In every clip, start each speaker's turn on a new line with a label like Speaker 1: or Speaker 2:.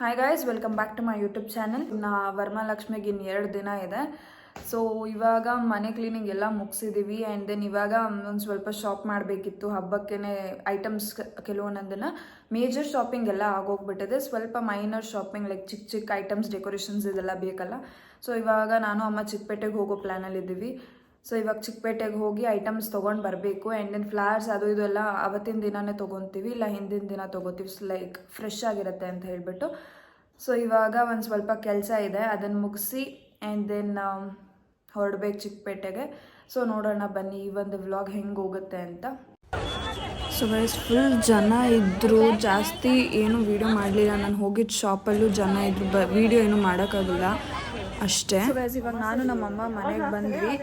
Speaker 1: Hi guys, welcome back to my YouTube channel. ವರಮಹಾಲಕ್ಷ್ಮಿಗೆ ಇನ್ನು 2 ದಿನ ಇದೆ. ಸೊ ಇವಾಗ ಮನೆ ಕ್ಲೀನಿಂಗ್ ಎಲ್ಲ ಮುಗಿಸಿದ್ದೀವಿ. ಆ್ಯಂಡ್ ದೆನ್ ಇವಾಗ ಒಂದು ಸ್ವಲ್ಪ ಶಾಪ್ ಮಾಡಬೇಕಿತ್ತು ಹಬ್ಬಕ್ಕೇ. ಐಟಮ್ಸ್ ಕೆಲವೊಂದನ್ನು ಮೇಜರ್ ಶಾಪಿಂಗ್ ಎಲ್ಲ ಆಗೋಗ್ಬಿಟ್ಟಿದೆ. ಸ್ವಲ್ಪ ಮೈನರ್ ಶಾಪಿಂಗ್ ಲೈಕ್ ಚಿಕ್ಕ ಚಿಕ್ಕ ಐಟಮ್ಸ್, ಡೆಕೋರೇಷನ್ಸ್ ಇದೆಲ್ಲ ಬೇಕಲ್ಲ. ಸೊ ಇವಾಗ ನಾನು ಅಮ್ಮ ಚಿಕ್ಕಪೇಟೆಗೆ ಹೋಗೋ ಪ್ಲ್ಯಾನಲ್ಲಿದ್ದೀವಿ. ಸೊ ಇವಾಗ ಚಿಕ್ಕಪೇಟೆಗೆ ಹೋಗಿ ಐಟಮ್ಸ್ ತೊಗೊಂಡು ಬರಬೇಕು. ಆ್ಯಂಡ್ ದೆನ್ ಫ್ಲವರ್ಸ್ ಅದು ಇದು ಎಲ್ಲ ಅವತ್ತಿನ ದಿನವೇ ತೊಗೊತೀವಿ, ಇಲ್ಲ ಹಿಂದಿನ ದಿನ ತೊಗೋತೀವಿ, ಲೈಕ್ ಫ್ರೆಶ್ ಆಗಿರುತ್ತೆ ಅಂತ ಹೇಳಿಬಿಟ್ಟು. ಸೊ ಇವಾಗ ಒಂದು ಸ್ವಲ್ಪ ಕೆಲಸ ಇದೆ, ಅದನ್ನು ಮುಗಿಸಿ ಆ್ಯಂಡ್ ದೆನ್ ಹೊರಡ್ಬೇಕು ಚಿಕ್ಕಪೇಟೆಗೆ. ಸೊ ನೋಡೋಣ ಬನ್ನಿ ಈ ಒಂದು ವ್ಲಾಗ್ ಹೆಂಗೆ ಹೋಗುತ್ತೆ ಅಂತ. ಸೊ ಗೈಸ್, ಫುಲ್ ಜನ ಇದ್ದರು, ಜಾಸ್ತಿ ಏನು ವೀಡಿಯೋ ಮಾಡಲಿಲ್ಲ. ನಾನು ಹೋಗಿದ್ದ ಶಾಪಲ್ಲೂ ಜನ ಇದ್ದರು, ವೀಡಿಯೋ ಏನು ಮಾಡೋಕ್ಕಾಗಲ್ಲ ಅಷ್ಟೇ. ಸೊ ಗೈಸ್, ಇವಾಗ ನಾನು ನಮ್ಮಮ್ಮ ಮನೆಗೆ ಬಂದ್ವಿ.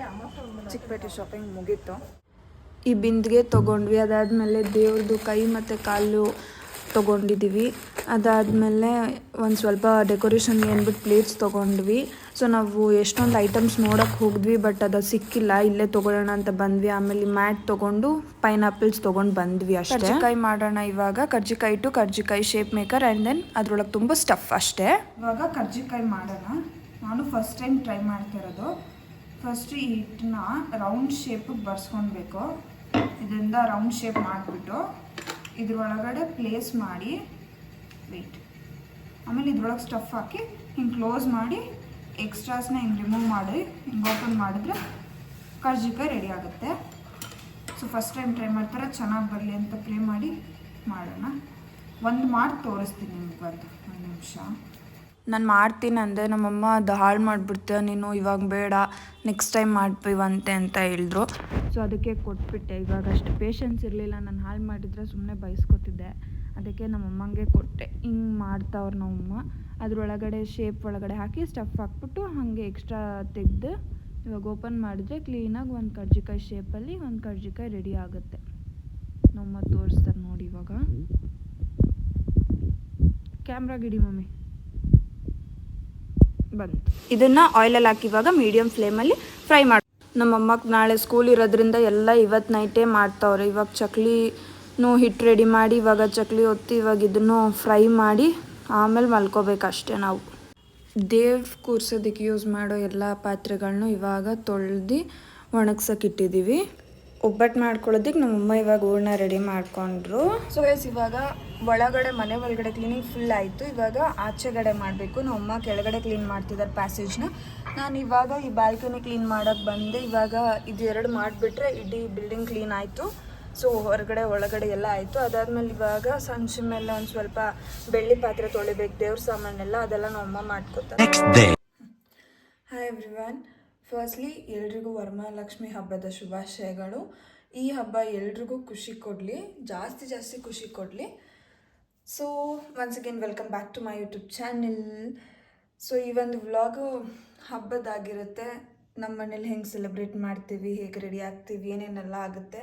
Speaker 1: ಚಿಕ್ಕಪೇಟೆ ಶಾಪಿಂಗ್ ಮುಗೀತು. ಈ ಬಿಂದಿಗೆ ತೊಗೊಂಡ್ವಿ, ಅದಾದಮೇಲೆ ದೇವ್ರದ್ದು ಕೈ ಮತ್ತು ಕಾಲು ತೊಗೊಂಡಿದ್ದೀವಿ. ಅದಾದಮೇಲೆ ಒಂದು ಸ್ವಲ್ಪ ಡೆಕೋರೇಷನ್ಗೆ ಅಂದ್ಬಿಟ್ಟು ಪ್ಲೇಟ್ಸ್ ತೊಗೊಂಡ್ವಿ. ಸೊ ನಾವು ಎಷ್ಟೊಂದು ಐಟಮ್ಸ್ ನೋಡೋಕ್ಕೆ ಹೋಗಿದ್ವಿ, ಬಟ್ ಅದು ಸಿಕ್ಕಿಲ್ಲ. ಇಲ್ಲೇ ತೊಗೊಳ್ಳೋಣ ಅಂತ ಬಂದ್ವಿ. ಆಮೇಲೆ ಮ್ಯಾಟ್ ತೊಗೊಂಡು ಪೈನಾಪಲ್ಸ್ ತೊಗೊಂಡು ಬಂದ್ವಿ ಅಷ್ಟೇ. ಕರ್ಜಿಕಾಯಿ ಮಾಡೋಣ ಇವಾಗ. Karjikai to karjikai shape maker and then ಅದ್ರೊಳಗೆ ತುಂಬ ಸ್ಟಫ್ ಅಷ್ಟೇ. ಇವಾಗ ಕರ್ಜಿಕಾಯಿ ಮಾಡೋಣ. ನಾನು ಫಸ್ಟ್ ಟೈಮ್ ಟ್ರೈ ಮಾಡ್ತಿರೋದು. ಫಸ್ಟ್ ಈ ಹಿಟ್ಟನ್ನ ರೌಂಡ್ ಶೇಪಿಗೆ ಬರ್ಸ್ಕೊಳ್ಬೇಕು. ಇದರಿಂದ ರೌಂಡ್ ಶೇಪ್ ಮಾಡಿಬಿಟ್ಟು ಇದ್ರೊಳಗಡೆ ಪ್ಲೇಸ್ ಮಾಡಿ ಆಮೇಲೆ ಇದ್ರೊಳಗೆ ಸ್ಟಫ್ ಹಾಕಿ ಹಿಂಗೆ ಕ್ಲೋಸ್ ಮಾಡಿ ಎಕ್ಸ್ಟ್ರಾಸ್ನ ಹಿಂಗೆ ರಿಮೂವ್ ಮಾಡಿ ಹಿಂಗೆ ಓಪನ್ ಮಾಡಿದ್ರೆ ಕರ್ಜಿಕಾಯಿ ರೆಡಿ ಆಗುತ್ತೆ. ಸೊ ಫಸ್ಟ್ ಟೈಮ್ ಟ್ರೈ ಮಾಡ್ತಾರೆ, ಚೆನ್ನಾಗಿ ಬರಲಿ ಅಂತ ಪ್ರೇ ಮಾಡಿ ಮಾಡೋಣ. ಒಂದು ಮಾಡಿ ತೋರಿಸ್ತೀನಿ ನಿಮ್ಗೆ. ಒಂದು ನಿಮಿಷ ನಾನು ಮಾಡ್ತೀನಿ ಅಂದೆ, ನಮ್ಮಮ್ಮ ಅದು ಹಾಳು ಮಾಡಿಬಿಡ್ತೀಯ ನೀನು, ಇವಾಗ ಬೇಡ ನೆಕ್ಸ್ಟ್ ಟೈಮ್ ಮಾಡ್ತೀವಂತೆ ಅಂತ ಹೇಳಿದ್ರು. ಸೊ ಅದಕ್ಕೆ ಕೊಟ್ಬಿಟ್ಟೆ. ಇವಾಗ ಅಷ್ಟು ಪೇಷನ್ಸ್ ಇರಲಿಲ್ಲ, ನಾನು ಹಾಳು ಮಾಡಿದರೆ ಸುಮ್ಮನೆ ಬಯಸ್ಕೊತಿದ್ದೆ. ಅದಕ್ಕೆ ನಮ್ಮಮ್ಮಂಗೆ ಕೊಟ್ಟೆ. ಹಿಂಗೆ ಮಾಡ್ತಾವ್ರು ನಮ್ಮಮ್ಮ. ಅದ್ರೊಳಗಡೆ ಶೇಪ್ ಒಳಗಡೆ ಹಾಕಿ ಸ್ಟಫ್ ಹಾಕ್ಬಿಟ್ಟು ಹಾಗೆ ಎಕ್ಸ್ಟ್ರಾ ತೆಗೆದು ಇವಾಗ ಓಪನ್ ಮಾಡಿದ್ರೆ ಕ್ಲೀನಾಗಿ ಒಂದು ಕರ್ಜಿಕಾಯಿ ಶೇಪಲ್ಲಿ ಒಂದು ಕರ್ಜಿಕಾಯಿ ರೆಡಿ ಆಗುತ್ತೆ. ನಮ್ಮಮ್ಮ ತೋರಿಸ್ತಾರೆ ನೋಡಿ. ಇವಾಗ ಕ್ಯಾಮ್ರಾಗಿಡಿ ಮಮ್ಮಿ. ಬಂತು. ಇದನ್ನು ಆಯಿಲಲ್ಲಿ ಹಾಕಿ ಇವಾಗ ಮೀಡಿಯಮ್ ಫ್ಲೇಮಲ್ಲಿ ಫ್ರೈ ಮಾಡಿ. ನಮ್ಮಮ್ಮಕ್ಕೆ ನಾಳೆ ಸ್ಕೂಲ್ ಇರೋದ್ರಿಂದ ಎಲ್ಲ ಇವತ್ತು ನೈಟೇ ಮಾಡ್ತಾವ್ರೆ. ಇವಾಗ ಚಕ್ಲಿನೂ ಹಿಟ್ಟು ರೆಡಿ ಮಾಡಿ ಇವಾಗ ಚಕ್ಲಿ ಒತ್ತಿ ಇವಾಗ ಇದನ್ನು ಫ್ರೈ ಮಾಡಿ ಆಮೇಲೆ ಮಲ್ಕೋಬೇಕಷ್ಟೆ. ನಾವು ದೇವ್ ಕೂರ್ಸೋದಕ್ಕೆ ಯೂಸ್ ಮಾಡೋ ಎಲ್ಲ ಪಾತ್ರೆಗಳನ್ನೂ ಇವಾಗ ತೊಳೆದು ಒಣಗ್ಸೋಕ್ಕಿಟ್ಟಿದ್ದೀವಿ. ಒಬ್ಬಟ್ಟು ಮಾಡ್ಕೊಳ್ಳೋದಕ್ಕೆ ನಮ್ಮಮ್ಮ ಇವಾಗ ಹೂರಣ ರೆಡಿ ಮಾಡಿಕೊಂಡ್ರು. ಸೊ ಗೈಸ್, ಇವಾಗ ಒಳಗಡೆ ಮನೆ ಒಳಗಡೆ ಕ್ಲೀನಿಂಗ್ ಫುಲ್ ಆಯಿತು. ಇವಾಗ ಆಚೆಗಡೆ ಮಾಡಬೇಕು. ನಮ್ಮಮ್ಮ ಕೆಳಗಡೆ ಕ್ಲೀನ್ ಮಾಡ್ತಿದ್ದಾರೆ ಪ್ಯಾಸೇಜ್ನ. ನಾನು ಇವಾಗ ಈ ಬಾಲ್ಕನಿ ಕ್ಲೀನ್ ಮಾಡೋಕ್ಕೆ ಬಂದೆ. ಇವಾಗ ಇದು 2 ಮಾಡಿಬಿಟ್ರೆ ಇಡೀ ಬಿಲ್ಡಿಂಗ್ ಕ್ಲೀನ್ ಆಯಿತು. ಸೊ ಹೊರಗಡೆ ಒಳಗಡೆ ಎಲ್ಲ ಆಯಿತು. ಅದಾದಮೇಲೆ ಇವಾಗ ಸಂಚೆ ಮೇಲೆ ಒಂದು ಸ್ವಲ್ಪ ಬೆಳ್ಳಿ ಪಾತ್ರೆ ತೊಳಿಬೇಕು, ದೇವ್ರ ಸಾಮಾನೆಲ್ಲ, ಅದೆಲ್ಲ ನಮ್ಮಮ್ಮ ಮಾಡ್ಕೊತಾರೆ. ಹಾಯ್ ಎವ್ರಿವನ್, ಫಸ್ಟ್ಲಿ ಎಲ್ರಿಗೂ ವರಮಹಾಲಕ್ಷ್ಮಿ ಹಬ್ಬದ ಶುಭಾಶಯಗಳು. ಈ ಹಬ್ಬ ಎಲ್ರಿಗೂ ಖುಷಿ ಕೊಡಲಿ, ಜಾಸ್ತಿ ಖುಷಿ ಕೊಡಲಿ. So once again welcome back to my YouTube channel. So ಈ ಒಂದು ವ್ಲಾಗು ಹಬ್ಬದಾಗಿರುತ್ತೆ. ನಮ್ಮ ಮನೇಲಿ ಹೆಂಗೆ ಸೆಲೆಬ್ರೇಟ್ ಮಾಡ್ತೀವಿ, ಹೇಗೆ ರೆಡಿ ಆಗ್ತೀವಿ, ಏನೇನೆಲ್ಲ ಆಗುತ್ತೆ.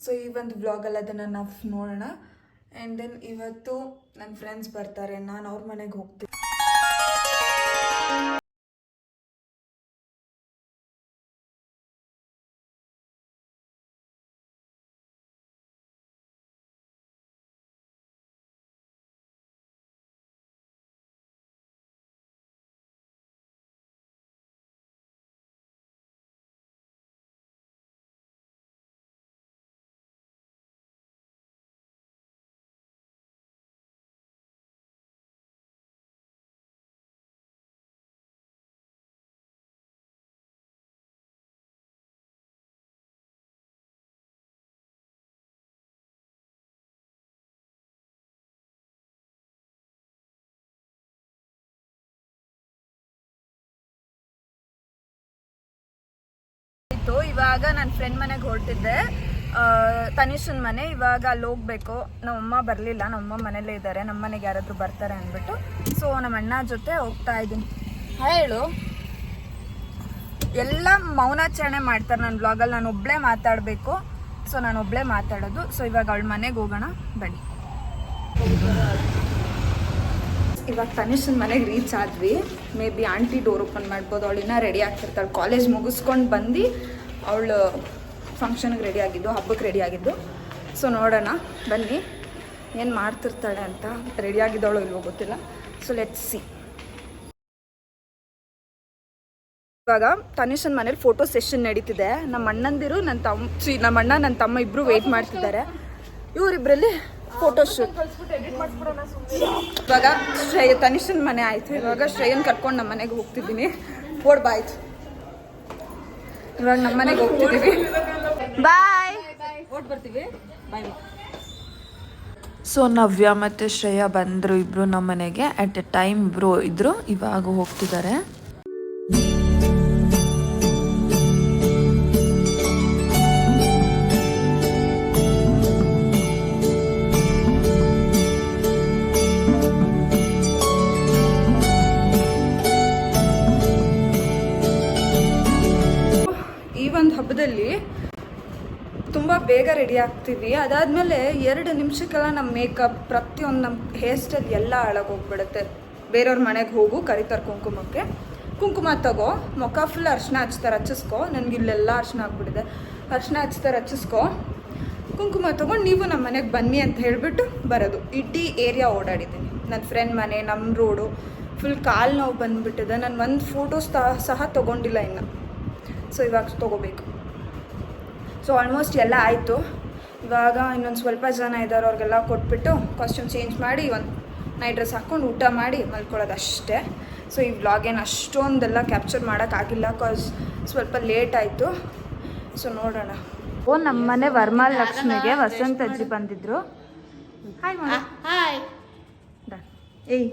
Speaker 1: ಸೊ ಈ ಒಂದು ವ್ಲಾಗಲ್ಲಿ ಅದನ್ನು ನಾವು ನೋಡೋಣ. ಆ್ಯಂಡ್ ದೆನ್ ಇವತ್ತು ನನ್ನ ಫ್ರೆಂಡ್ಸ್ ಬರ್ತಾರೆ, ನಾನು ಅವ್ರ ಮನೆಗೆ ಹೋಗ್ತೀನಿ. ಇವಾಗ ನನ್ನ ಫ್ರೆಂಡ್ ಮನೆಗೆ ಹೊರಟಿದ್ದೆ, ತನಿಷನ್ ಮನೆ. ಇವಾಗ ಅಲ್ಲಿ ಹೋಗ್ಬೇಕು. ನಮ್ಮಮ್ಮ ಬರಲಿಲ್ಲ, ನಮ್ಮಮ್ಮ ಮನೇಲೇ ಇದ್ದಾರೆ. ನಮ್ಮ ಮನೆಗೆ ಯಾರಾದರೂ ಬರ್ತಾರೆ ಅಂದ್ಬಿಟ್ಟು ಸೊ ನಮ್ಮ ಅಣ್ಣ ಜೊತೆ ಹೋಗ್ತಾ ಇದ್ದೀನಿ. ಹೇಳು. ಎಲ್ಲ ಮೌನಾಚರಣೆ ಮಾಡ್ತಾರೆ ನನ್ನ ಬ್ಲಾಗಲ್ಲಿ. ನಾನು ಒಬ್ಬಳೇ ಮಾತಾಡಬೇಕು. ಸೊ ನಾನು ಒಬ್ಬಳೇ ಮಾತಾಡೋದು. ಸೊ ಇವಾಗ ಅವಳ ಮನೆಗೆ ಹೋಗೋಣ ಬನ್ನಿ. ಇವಾಗ ತನಿಷನ್ ಮನೆಗೆ ರೀಚ್ ಆದ್ವಿ. Maybe aunty door open ಮಾಡ್ಬೋದು. ಅವಳಿನ್ನ ರೆಡಿ ಆಗ್ತಿರ್ತಾಳೆ. ಕಾಲೇಜ್ ಮುಗಿಸ್ಕೊಂಡು ಬಂದು ಅವಳು ಫಂಕ್ಷನ್ಗೆ ರೆಡಿ ಆಗಿದ್ದು, ಹಬ್ಬಕ್ಕೆ ರೆಡಿ ಆಗಿದ್ದು. ಸೊ ನೋಡೋಣ ಬನ್ನಿ. ಏನು ಮಾಡ್ತಿರ್ತಾಳೆ ಅಂತ. ರೆಡಿಯಾಗಿದ್ದಾಳೋ ಇಲ್ವೋ ಗೊತ್ತಿಲ್ಲ. So let's see. ಇವಾಗ ತನಿಷನ್ ಮನೇಲಿ ಫೋಟೋ ಸೆಷನ್ ನಡೀತಿದೆ. ನಮ್ಮ ಅಣ್ಣಂದಿರು ನಮ್ಮ ಅಣ್ಣ ನನ್ನ ತಮ್ಮ ಇಬ್ಬರು ವೆಯ್ಟ್ ಮಾಡ್ತಿದ್ದಾರೆ. ಇವರಿಬ್ಬರಲ್ಲಿ ಫೋಟೋಶೂಟ್. ಇವಾಗ ತನಿಷನ್ ಮನೆ ಆಯಿತು. ಇವಾಗ ಶ್ರೇಯನ್ ಕರ್ಕೊಂಡು ನಮ್ಮ ಮನೆಗೆ ಹೋಗ್ತಿದ್ದೀನಿ. ಓಡ್ ಬಾಯ್ತು. ಇವಾಗ ನಮ್ಮ ಮನೆಗೆ ಹೋಗ್ತಿದ್ದೀವಿ. ಬಾಯ್. ಓಡ್ ಬರ್ತೀವಿ. ಬಾಯ್.
Speaker 2: ಸೊ ನವ್ಯ ಮತ್ತು ಶ್ರೇಯಾ ಬಂದರು ಇಬ್ಬರು ನಮ್ಮ ಮನೆಗೆ. ಅಟ್ ಎ ಟೈಮ್ ಇಬ್ಬರು ಇದ್ದರು. ಇವಾಗ ಹೋಗ್ತಿದ್ದಾರೆ.
Speaker 1: ಈ ಒಂದು ಹಬ್ಬದಲ್ಲಿ ತುಂಬ ಬೇಗ ರೆಡಿ ಆಗ್ತೀವಿ. ಅದಾದಮೇಲೆ 2 ನಿಮಿಷಕ್ಕೆಲ್ಲ ನಮ್ಮ ಮೇಕಪ್, ಪ್ರತಿಯೊಂದು ನಮ್ಮ ಹೇರ್ ಸ್ಟೈಲ್ ಎಲ್ಲ ಹಾಳಾಗೋಗ್ಬಿಡುತ್ತೆ. ಬೇರೆಯವ್ರ ಮನೆಗೆ ಹೋಗು, ಕರಿತಾರೆ ಕುಂಕುಮಕ್ಕೆ. ಕುಂಕುಮ ತಗೋ, ಮುಖ ಫುಲ್ ಅರ್ಶಿನ ಹಚ್ತಾರೆ, ಹಚ್ಚಿಸ್ಕೊ. ನನಗೆ ಇಲ್ಲೆಲ್ಲ ಅರ್ಶಿನ ಆಗ್ಬಿಟ್ಟಿದೆ. ಅರ್ಶಿನ ಹಚ್ತಾರೆ, ಹಚ್ಚಿಸ್ಕೊ. ಕುಂಕುಮ ತೊಗೊಂಡು ನೀವು ನಮ್ಮ ಮನೆಗೆ ಬನ್ನಿ ಅಂತ ಹೇಳಿಬಿಟ್ಟು ಬರೋದು. ಇಡೀ ಏರಿಯಾ ಓಡಾಡಿದ್ದೀನಿ. ನನ್ನ ಫ್ರೆಂಡ್ ಮನೆ, ನಮ್ಮ ರೋಡು ಫುಲ್ ಕಾಲು ನೋವು ಬಂದುಬಿಟ್ಟಿದೆ. ನಾನು ಒಂದು ಫೋಟೋಸ್ ಸಹ ತೊಗೊಂಡಿಲ್ಲ ಇನ್ನು. ಸೊ ಇವಾಗ ತೊಗೋಬೇಕು. ಸೊ ಆಲ್ಮೋಸ್ಟ್ ಎಲ್ಲ ಆಯಿತು. ಇವಾಗ ಇನ್ನೊಂದು ಸ್ವಲ್ಪ ಜನ ಇದ್ದಾರೆ, ಅವ್ರಿಗೆಲ್ಲ ಕೊಟ್ಬಿಟ್ಟು ಕಾಸ್ಟ್ಯೂಮ್ ಚೇಂಜ್ ಮಾಡಿ ಒಂದು ನೈಟ್ ಡ್ರೆಸ್ ಹಾಕ್ಕೊಂಡು ಊಟ ಮಾಡಿ ಮಲ್ಕೊಳ್ಳೋದು ಅಷ್ಟೇ. ಸೊ ಈ ವ್ಲಾಗ್ ಏನು ಅಷ್ಟೊಂದೆಲ್ಲ ಕ್ಯಾಪ್ಚರ್ ಮಾಡೋಕ್ಕಾಗಿಲ್ಲ, ಕಾಸ್ ಸ್ವಲ್ಪ ಲೇಟ್ ಆಯಿತು. ಸೊ ನೋಡೋಣ. ನಮ್ಮ ಮನೆ ವರಮಹಾಲಕ್ಷ್ಮಿಗೆ ವಸಂತ ಅಜ್ಜಿ ಬಂದಿದ್ರು. Hi hi. ಏಯ್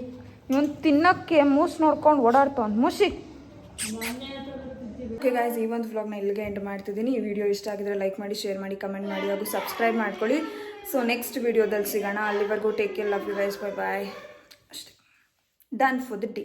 Speaker 1: ಇವನು ತಿನ್ನೋಕ್ಕೆ ಮೂಸ್ ನೋಡ್ಕೊಂಡು ಓಡಾಡ್ತಾವ. ಮೂಸಿ. ಓಕೆ ಗಾಯ್ಸ್, ಈ ಒಂದು ವ್ಲಾಗ್ನ ಇಲ್ಲಿಗೆ ಎಂಡ್ ಮಾಡ್ತಿದ್ದೀನಿ. ಈ ವಿಡಿಯೋ ಇಷ್ಟ ಆಗಿದ್ರೆ ಲೈಕ್ ಮಾಡಿ, ಶೇರ್ ಮಾಡಿ, ಕಮೆಂಟ್ ಮಾಡಿ ಹಾಗೂ ಸಬ್ಸ್ಕ್ರೈಬ್ ಮಾಡ್ಕೊಳ್ಳಿ. ಸೊ ನೆಕ್ಸ್ಟ್ ವಿಡಿಯೋದಲ್ಲಿ ಸಿಗೋಣ. ಅಲ್ಲಿವರೆಗೂ take care, love you guys, bye bye. ಅಷ್ಟೇ. Done for the day.